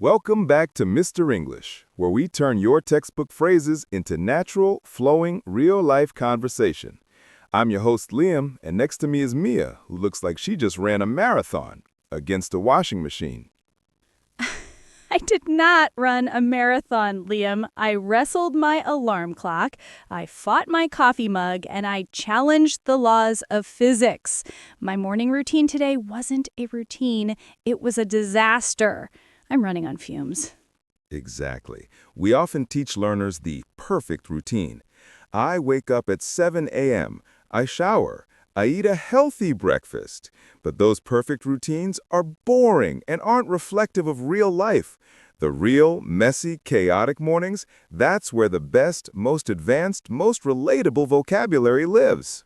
Welcome back to Mr. English, where we turn your textbook phrases into natural, flowing, real-life conversation. I'm your host, Liam, and next to me is Mia, who looks like she just ran a marathon against a washing machine. I did not run a marathon, Liam. I wrestled my alarm clock, I fought my coffee mug, and I challenged the laws of physics. My morning routine today wasn't a routine, it was a disaster. I'm running on fumes. Exactly. We often teach learners the perfect routine. I wake up at 7 a.m., I shower, I eat a healthy breakfast. But those perfect routines are boring and aren't reflective of real life. The real, messy, chaotic mornings, that's where the best, most advanced, most relatable vocabulary lives.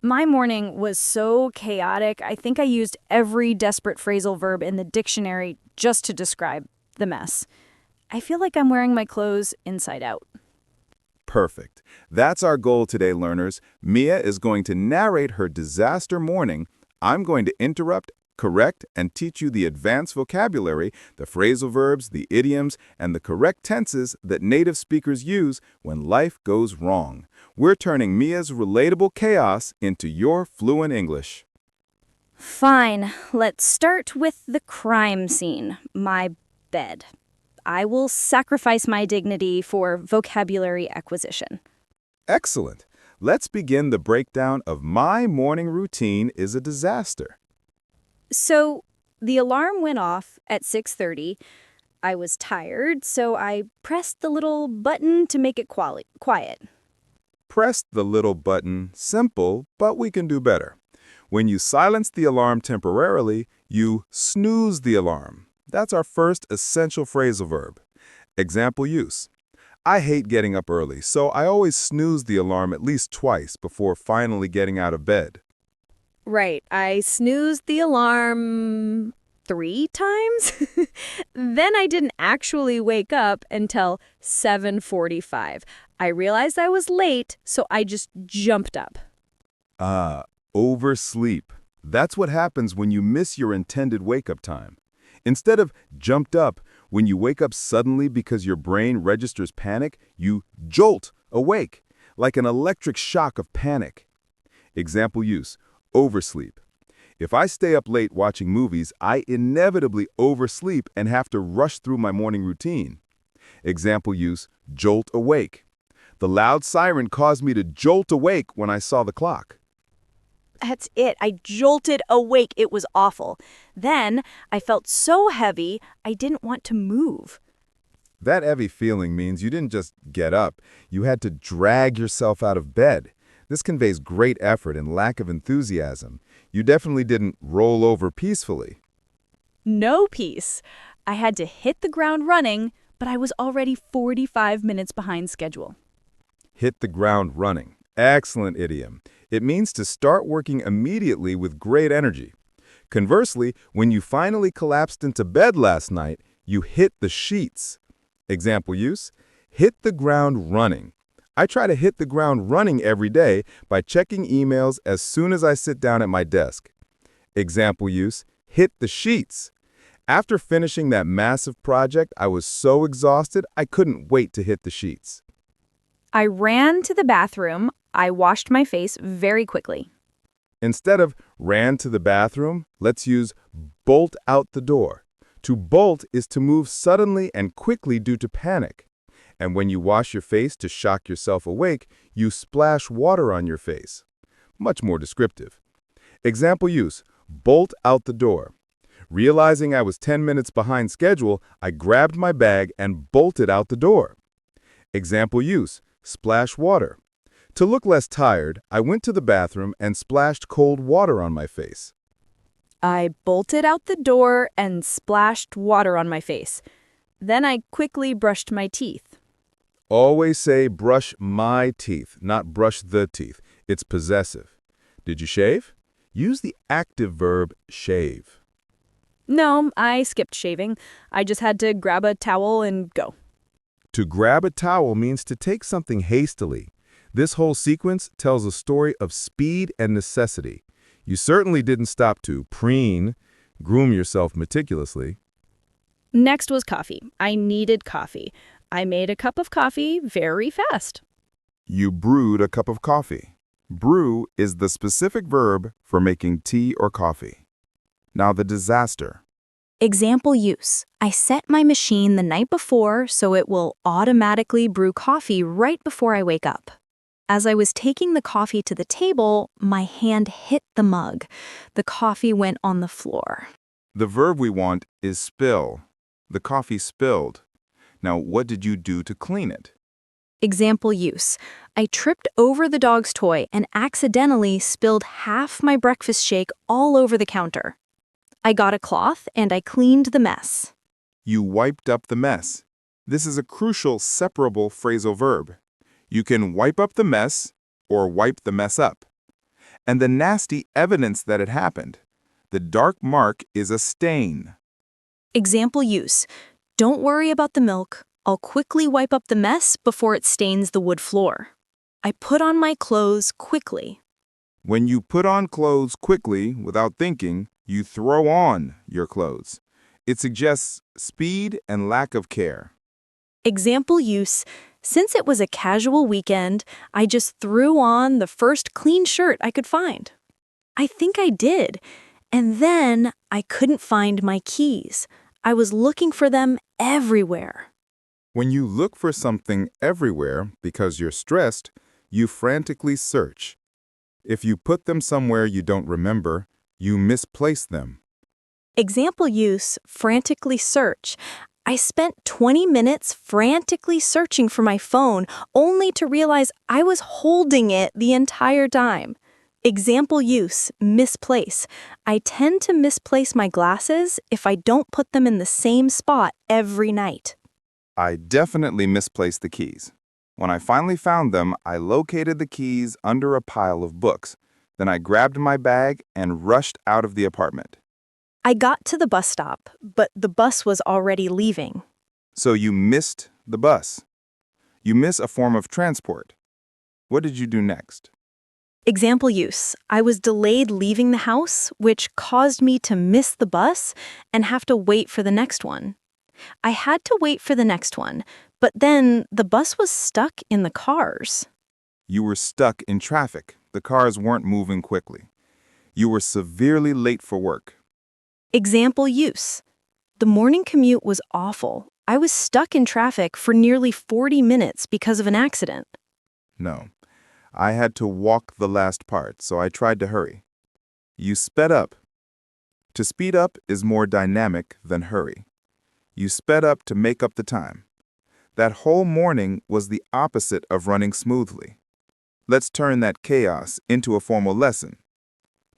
My morning was so chaotic, I think I used every desperate phrasal verb in the dictionary just to describe the mess. I feel like I'm wearing my clothes inside out. Perfect. That's our goal today, learners. Mia is going to narrate her disaster morning. I'm going to interrupt, correct, and teach you the advanced vocabulary, the phrasal verbs, the idioms, and the correct tenses that native speakers use when life goes wrong. We're turning Mia's relatable chaos into your fluent English. Fine, let's start with the crime scene, my bed. I will sacrifice my dignity for vocabulary acquisition. Excellent. Let's begin the breakdown of my morning routine is a disaster. So, the alarm went off at 6:30. I was tired, so I pressed the little button to make it quiet. Press the little button, simple, but we can do better. When you silence the alarm temporarily, you snooze the alarm. That's our first essential phrasal verb. Example use. I hate getting up early, so I always snooze the alarm at least twice before finally getting out of bed. Right, I snoozed the alarm 3 times. Then I didn't actually wake up until 7:45. I realized I was late, so I just jumped up. Oversleep. That's what happens when you miss your intended wake-up time. Instead of jumped up, when you wake up suddenly because your brain registers panic, you jolt awake, like an electric shock of panic. Example use, oversleep. If I stay up late watching movies, I inevitably oversleep and have to rush through my morning routine. Example use, jolt awake. The loud siren caused me to jolt awake when I saw the clock. That's it. I jolted awake. It was awful. Then I felt so heavy, I didn't want to move. That heavy feeling means you didn't just get up, you had to drag yourself out of bed. This conveys great effort and lack of enthusiasm. You definitely didn't roll over peacefully. No peace. I had to hit the ground running, but I was already 45 minutes behind schedule. Hit the ground running. Excellent idiom. It means to start working immediately with great energy. Conversely, when you finally collapsed into bed last night, you hit the sheets. Example use, hit the ground running. I try to hit the ground running every day by checking emails as soon as I sit down at my desk. Example use, hit the sheets. After finishing that massive project, I was so exhausted I couldn't wait to hit the sheets. I ran to the bathroom. I washed my face very quickly. Instead of ran to the bathroom, let's use bolt out the door. To bolt is to move suddenly and quickly due to panic. And when you wash your face to shock yourself awake, you splash water on your face. Much more descriptive. Example use, bolt out the door. Realizing I was 10 minutes behind schedule, I grabbed my bag and bolted out the door. Example use, splash water. To look less tired, I went to the bathroom and splashed cold water on my face. I bolted out the door and splashed water on my face. Then I quickly brushed my teeth. Always say brush my teeth, not brush the teeth. It's possessive. Did you shave? Use the active verb shave. No, I skipped shaving. I just had to grab a towel and go. To grab a towel means to take something hastily. This whole sequence tells a story of speed and necessity. You certainly didn't stop to preen, groom yourself meticulously. Next was coffee. I needed coffee. I made a cup of coffee very fast. You brewed a cup of coffee. Brew is the specific verb for making tea or coffee. Now the disaster. Example use. I set my machine the night before so it will automatically brew coffee right before I wake up. As I was taking the coffee to the table, my hand hit the mug. The coffee went on the floor. The verb we want is spill. The coffee spilled. Now what did you do to clean it? Example use. I tripped over the dog's toy and accidentally spilled half my breakfast shake all over the counter. I got a cloth and I cleaned the mess. You wiped up the mess. This is a crucial separable phrasal verb. You can wipe up the mess or wipe the mess up. And the nasty evidence that it happened. The dark mark is a stain. Example use. Don't worry about the milk. I'll quickly wipe up the mess before it stains the wood floor. I put on my clothes quickly. When you put on clothes quickly without thinking, you throw on your clothes. It suggests speed and lack of care. Example use. Since it was a casual weekend, I just threw on the first clean shirt I could find. I think I did. And then I couldn't find my keys. I was looking for them everywhere. When you look for something everywhere because you're stressed, you frantically search. If you put them somewhere you don't remember, you misplace them. Example use, frantically search. I spent 20 minutes frantically searching for my phone only to realize I was holding it the entire time. Example use, misplace. I tend to misplace my glasses if I don't put them in the same spot every night. I definitely misplaced the keys. When I finally found them, I located the keys under a pile of books. Then I grabbed my bag and rushed out of the apartment. I got to the bus stop, but the bus was already leaving. So you missed the bus. You miss a form of transport. What did you do next? Example use. I was delayed leaving the house, which caused me to miss the bus and have to wait for the next one. I had to wait for the next one, but then the bus was stuck in the cars. You were stuck in traffic. The cars weren't moving quickly. You were severely late for work. Example use. The morning commute was awful. I was stuck in traffic for nearly 40 minutes because of an accident. No, I had to walk the last part, so I tried to hurry. You sped up. To speed up is more dynamic than hurry. You sped up to make up the time. That whole morning was the opposite of running smoothly. Let's turn that chaos into a formal lesson.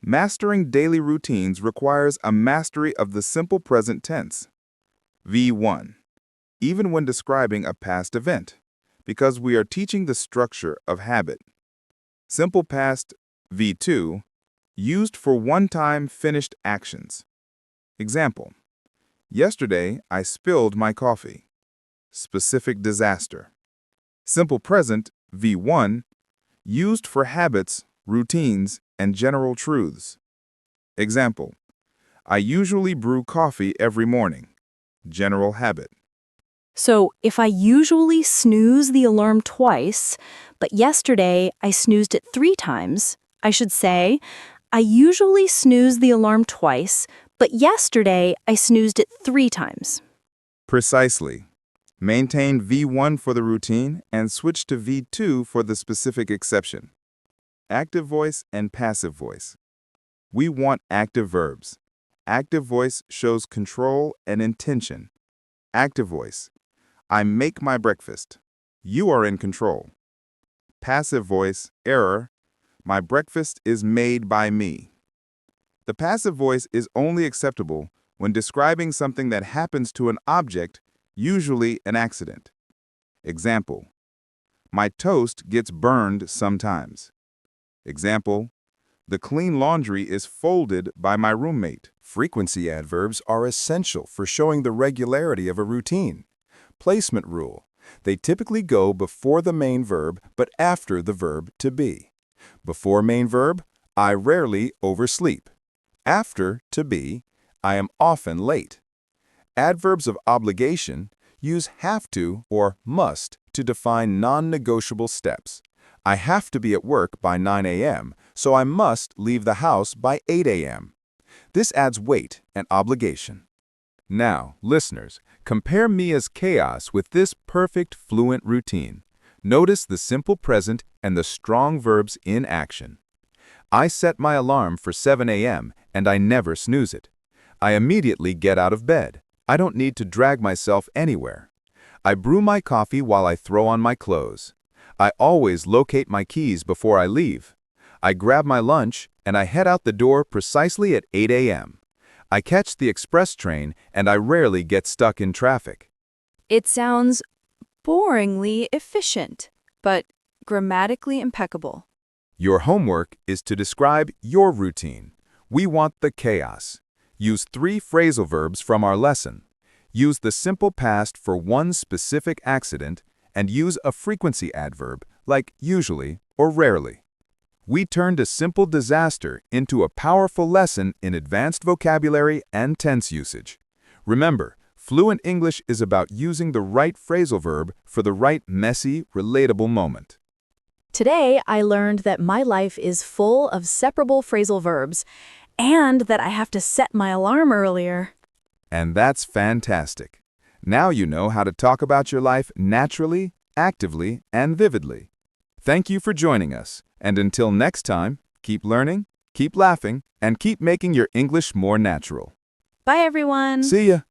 Mastering daily routines requires a mastery of the simple present tense. V1. Even when describing a past event, because we are teaching the structure of habit. Simple past V2, used for one-time finished actions. Example. Yesterday, I spilled my coffee. Specific disaster. Simple present V1, used for habits, routines, and general truths. Example. I usually brew coffee every morning. General habit. So if I usually snooze the alarm twice, but yesterday I snoozed it 3 times, I should say, I usually snooze the alarm twice, but yesterday I snoozed it 3 times. Precisely. Maintain V1 for the routine and switch to V2 for the specific exception. Active voice and passive voice. We want active verbs. Active voice shows control and intention. Active voice. I make my breakfast. You are in control. Passive voice, error. My breakfast is made by me. The passive voice is only acceptable when describing something that happens to an object, usually an accident. Example. My toast gets burned sometimes. Example. The clean laundry is folded by my roommate. Frequency adverbs are essential for showing the regularity of a routine. Placement rule. They typically go before the main verb but after the verb to be. Before main verb, I rarely oversleep. After to be, I am often late. Adverbs of obligation use have to or must to define non-negotiable steps. I have to be at work by 9 a.m., so I must leave the house by 8 a.m. This adds weight and obligation. Now, listeners, compare Mia's chaos with this perfect fluent routine. Notice the simple present and the strong verbs in action. I set my alarm for 7 a.m. and I never snooze it. I immediately get out of bed. I don't need to drag myself anywhere. I brew my coffee while I throw on my clothes. I always locate my keys before I leave. I grab my lunch and I head out the door precisely at 8 a.m. I catch the express train and I rarely get stuck in traffic. It sounds boringly efficient, but grammatically impeccable. Your homework is to describe your routine. We want the chaos. Use 3 phrasal verbs from our lesson. Use the simple past for one specific accident and use a frequency adverb like usually or rarely. We turned a simple disaster into a powerful lesson in advanced vocabulary and tense usage. Remember, fluent English is about using the right phrasal verb for the right messy, relatable moment. Today, I learned that my life is full of separable phrasal verbs and that I have to set my alarm earlier. And that's fantastic. Now you know how to talk about your life naturally, actively, and vividly. Thank you for joining us, and until next time, keep learning, keep laughing, and keep making your English more natural. Bye, everyone. See ya!